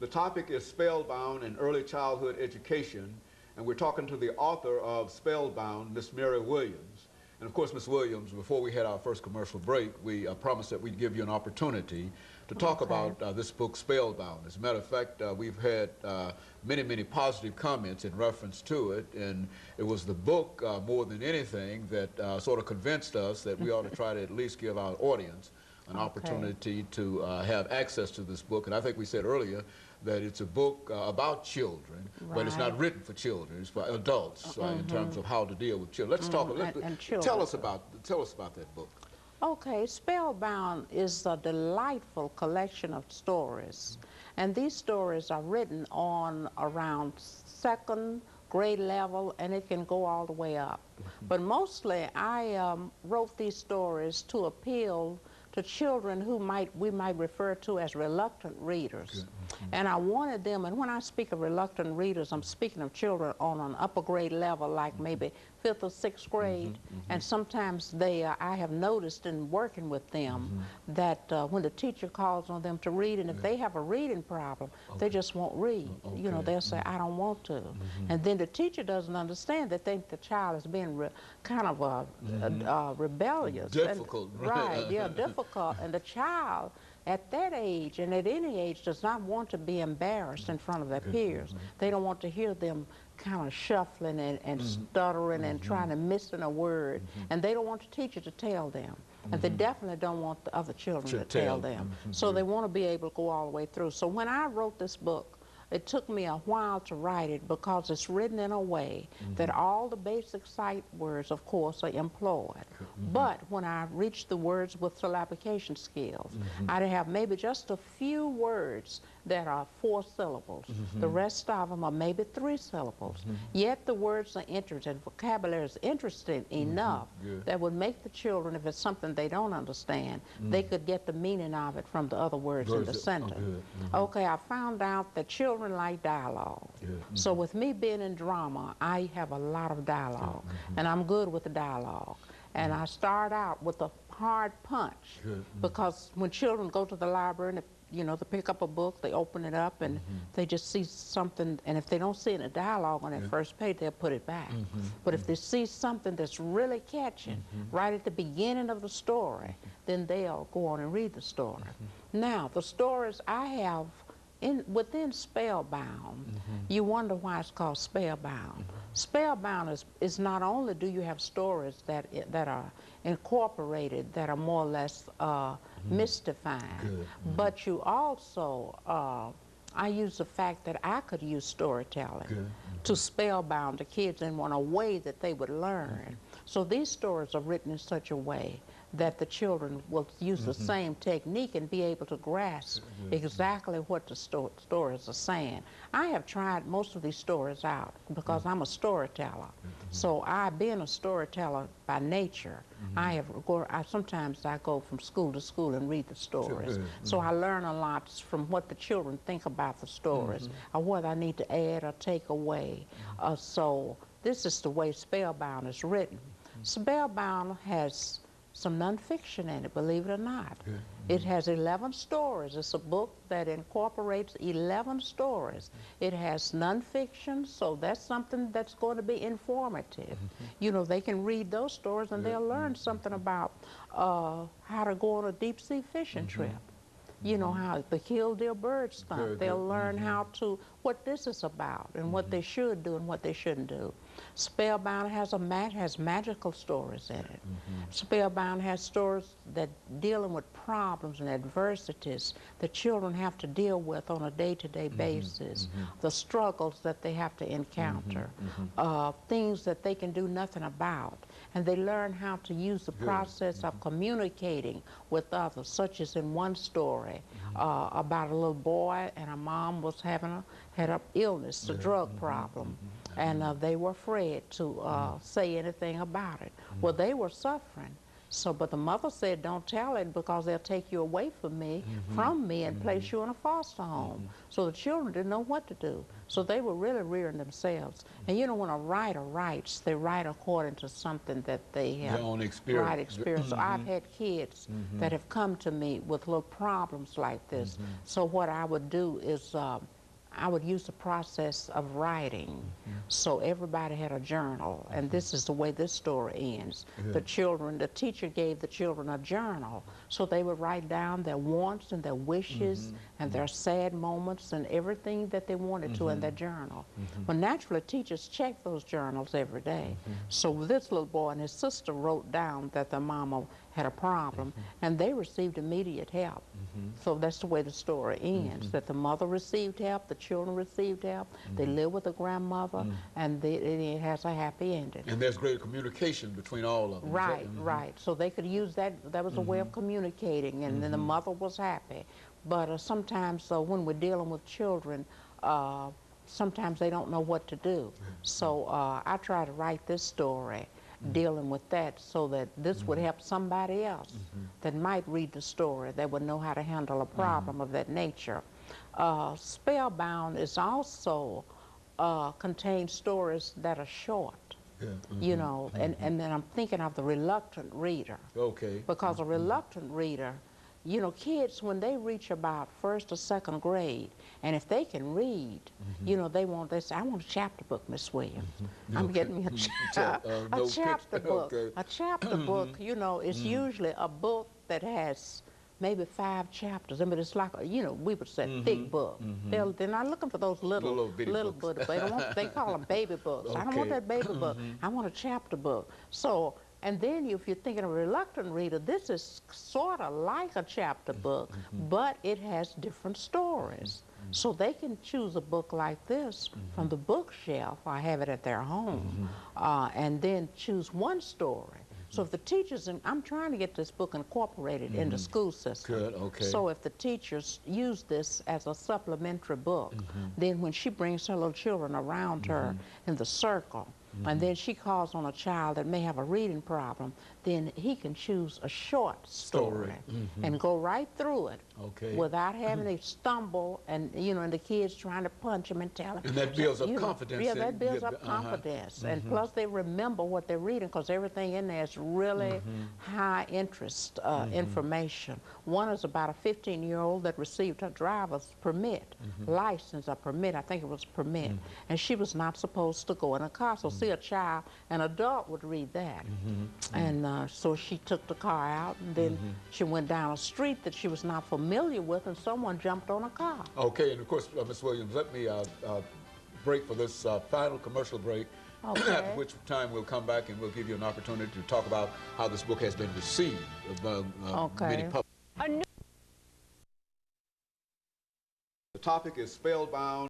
The topic is Spellbound in Early Childhood Education, and we're talking to the author of Spellbound, Miss MWilliams. And of course, Miss Williams, before we had our first commercial break, we promised that we'd give you an opportunity to talk about this book, Spellbound. As a matter of fact, we've had many positive comments in reference to it, and it was the book, more than anything, that sort of convinced us that we ought to try to at least give our audience an opportunity to have access to this book. And I think we said earlier that it's a book about children, but it's not written for children. It's for adults in terms of how to deal with children. Let's talk a little bit. Tell us about that book. Okay, Spellbound is a delightful collection of stories, and these stories are written on around second grade level, and it can go all the way up. But mostly, I wrote these stories to appeal to children who we might refer to as reluctant readers. And I wanted them, and when I speak of reluctant readers, I'm speaking of children on an upper grade level, like maybe 5th or 6th grade. And sometimes I have noticed in working with them that when the teacher calls on them to read, and if they have a reading problem, they just won't read. You know, they'll say, I don't want to. And then the teacher doesn't understand. They think the child is being kind of rebellious. Difficult. Right, yeah, difficult. And the child at that age and at any age does not want to be embarrassed in front of their peers. They don't want to hear them kind of shuffling and stuttering and trying to miss a word. And they don't want the teacher to tell them. And they definitely don't want the other children to tell them. So they want to be able to go all the way through. So when I wrote this book, it took me a while to write it because it's written in a way that all the basic sight words, of course, are employed. But when I reached the words with syllabication skills, I'd have maybe just a few words that are 4 syllables. The rest of them are maybe 3 syllables. Yet the words are interesting, vocabulary is interesting enough that would make the children, if it's something they don't understand, they could get the meaning of it from the other words in the sentence. Okay, I found out that children like dialogue. So with me being in drama, I have a lot of dialogue, and I'm good with the dialogue. And I start out with a hard punch, because when children go to the library and you know, to pick up a book, they open it up and they just see something, and if they don't see any dialogue on that first page, they'll put it back. But if they see something that's really catching right at the beginning of the story, then they'll go on and read the story. Now, the stories I have within Spellbound, you wonder why it's called Spellbound. Spellbound is not only do you have stories that are incorporated, that are more or less mystifying, but you also, I use the fact that I could use storytelling to spellbound the kids in a way that they would learn. So these stories are written in such a way that the children will use the same technique and be able to grasp exactly what the stories are saying. I have tried most of these stories out because I'm a storyteller. So being a storyteller by nature, sometimes I go from school to school and read the stories. So I learn a lot from what the children think about the stories, or what I need to add or take away. So this is the way Spellbound is written. Spellbound has some nonfiction in it, believe it or not. It has 11 stories. It's a book that incorporates 11 stories. It has nonfiction, so that's something that's going to be informative. You know, they can read those stories and they'll learn something about how to go on a deep sea fishing trip. You know, how the killdeer bird stunt. They'll learn what this is about and what they should do and what they shouldn't do. Spellbound has magical stories in it. Spellbound has stories that dealing with problems and adversities that children have to deal with on a day-to-day basis, the struggles that they have to encounter, things that they can do nothing about. And they learn how to use the process of communicating with others, such as in one story about a little boy and a mom was had an illness, a drug problem, and they were afraid to say anything about it. Well, they were suffering. So, but the mother said, don't tell it because they'll take you away from me, and place you in a foster home. So the children didn't know what to do. So they were really rearing themselves. And you know, when a writer writes, they write according to something that they have. Their own experience. Right, experience. So I've had kids that have come to me with little problems like this. So what I would do is I would use the process of writing. So everybody had a journal, and this is the way this story ends. The teacher gave the children a journal, so they would write down their wants and their wishes and their sad moments and everything that they wanted to in their journal. Well, naturally, teachers check those journals every day. So this little boy and his sister wrote down that their mama had a problem, and they received immediate help. So that's the way the story ends, that the mother received help, the children received help, they live with a grandmother, and it has a happy ending. And there's great communication between all of them. Right, right. So they could use that, that was a way of communicating, and then the mother was happy. But sometimes when we're dealing with children, sometimes they don't know what to do. So I try to write this story dealing with that so that this would help somebody else that might read the story, that would know how to handle a problem of that nature. Spellbound is also contains stories that are short. You know, and then I'm thinking of the reluctant reader. Okay. Because a reluctant reader, you know, kids, when they reach about 1st or 2nd grade, and if they can read, you know, they say, I want a chapter book, Miss Williams. I'm getting me a chapter book. A chapter book, you know, is usually a book that has maybe 5 chapters. I mean, it's like, you know, we would say thick book. They're not looking for those little books. They don't want, they call them baby books. I don't want that baby book. I want a chapter book. So, and then if you're thinking of a reluctant reader, this is sort of like a chapter book, but it has different stories. So they can choose a book like this from the bookshelf, or have it at their home, and then choose one story. So if the teachers, and I'm trying to get this book incorporated in the school system. Good, okay. So if the teachers use this as a supplementary book, then when she brings her little children around her in the circle, and then she calls on a child that may have a reading problem, then he can choose a short story and go right through it without having to stumble and, you know, and the kids trying to punch him and tell him. And that builds up confidence. Yeah, that builds up confidence. And plus they remember what they're reading, because everything in there is really high interest information. One is about a 15-year-old that received her driver's permit, license or permit, I think it was permit, and she was not supposed to go in a car. So see, a child, an adult would read that. And so she took the car out, and then she went down a street that she was not familiar with, and someone jumped on a car. Okay, and of course, Ms. Williams, let me break for this final commercial break, at which time we'll come back and we'll give you an opportunity to talk about how this book has been received by many public. The topic is Spellbound.